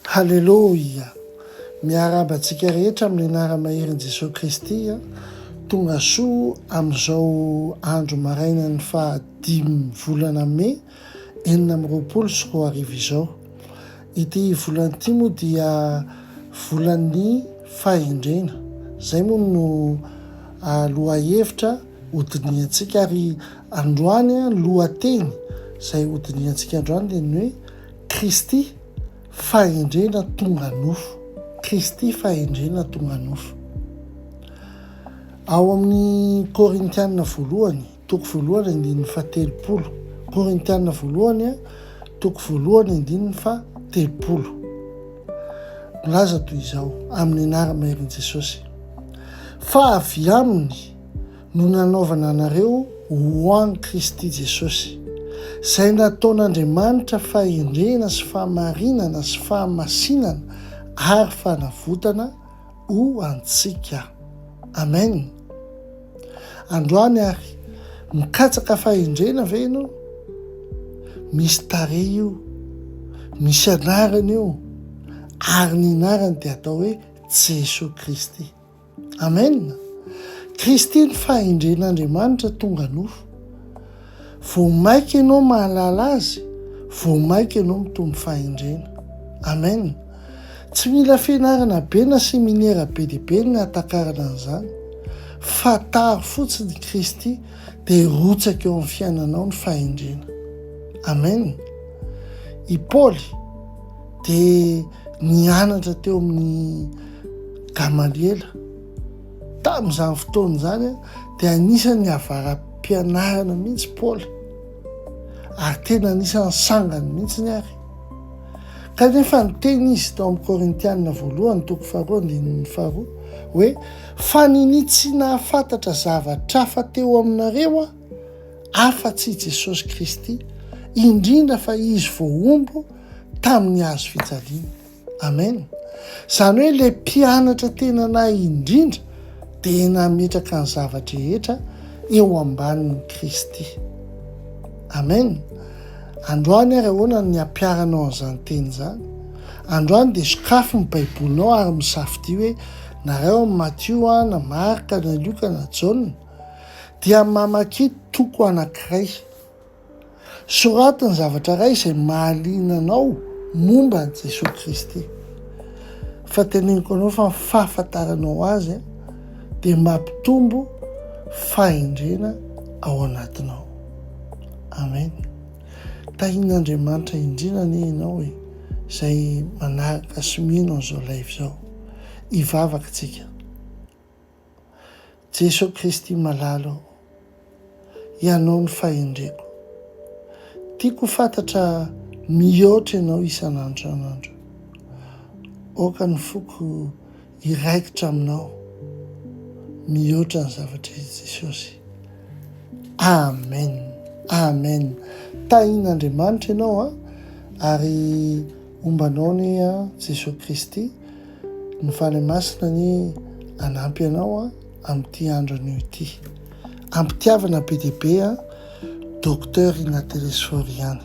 Halleloia. Miaraba antsika rehetra amin'ny anara-maherin' Jesosy Kristy tonga soa amin'izao andro maraina ny 5 volana May 2024 izao. Ity volana ity moa dia volan'ny fahendrena. Zay moa no lohahevitra hodiniantsika ary androany lohateny izay hodiniantsika androany dia ny hoe Kristy fahendrena tonga nofo. Kristy fahendrena tonga nofo. Ao amin'ny Korintianina voalohany, toko voalohany andininy 17. Korintianina voalohany toko voalohany andininy 17. Milaza toy izao amin'ny anara-maherin' Jesosy. Fa avy aminy no nanaovana anareo ho an'i Kristy Jesosy, izay nataon'Andriamanitra fahendrena sy fahamarinana sy fahamasinana ary fanavotana ho antsika. Amen. Androany ary mikatsaka fahendrena ve ianao? Misy tarehy io, misy anarany io, ary ny anarany dia atao hoe Jesosy Kristy. Amen. Kristy ny fahendren'Andriamanitra tonga nofo. Vao maika ianao mahalala azy, vao maika ianao mitombo fahendrena. Amen. Tsy mila fianarana be na seminera be dia be ny hatakarana an'izany. Fatary fotsiny Kristy dia rotsaka eo amin'ny fiainanao ny fahendrena. Amen. I Paoly dia nianatra teo amin'ny Gamaliela. Tamin'izany fotoana izany dia anisan'ny avaram-pianarana mihitsy Paoly. Ary tena anisan'ny sangany mihitsy ny ary. Kanefa ny teny izy tao amin'ny Korintianina voalohany toko 2 hoe fa nini tsy nahafantatra zavatra hafa teo aminareo afa-tsy Jesosy Kristy, indrindra fa izy voaombo tamin'ny hazo fijaliana. Amen. Izany hoe ilay mpianatra tena nahy indrindra dia nametraka ny zavatra rehetra eo ambanin'ny Kristy. Amen. Androany ary ahoana ny ampiaranao an'izany teny izany. Androany dia sokafy ny baibolinao ary misafidy hoe nareo amin'ny Matthieu na Marka na Luka na John dia mamaky toko anankiray. Soratiny zavatra iray izay mahaliana anao momba ny Jesosy Kristy. Fa teneniko anao fa fahafantaranao azy dia mampitombo fahendrena ao anatinao. Amen. Tahin'Andriamanitra indrina ny ianao hoe izay manaraka somino an'izao live izao. Hivavaka tsika. Jesosy Kristy malalo, ianao ny fahendreko. Tiako fantatra mihoatra ianao isan'andro anandro. Oka ny foko iraikitra aminao. Mihoatra ny zavatra Jesosy. Amen. Amen. Tahin'Andriamanitra ianao ary ombanao ny Jesosy Kristy ny fanahy masina ny anampy ianao amin'ity andro anio ity. Ampitiavana be dia be Docteur Ina Telesforiany.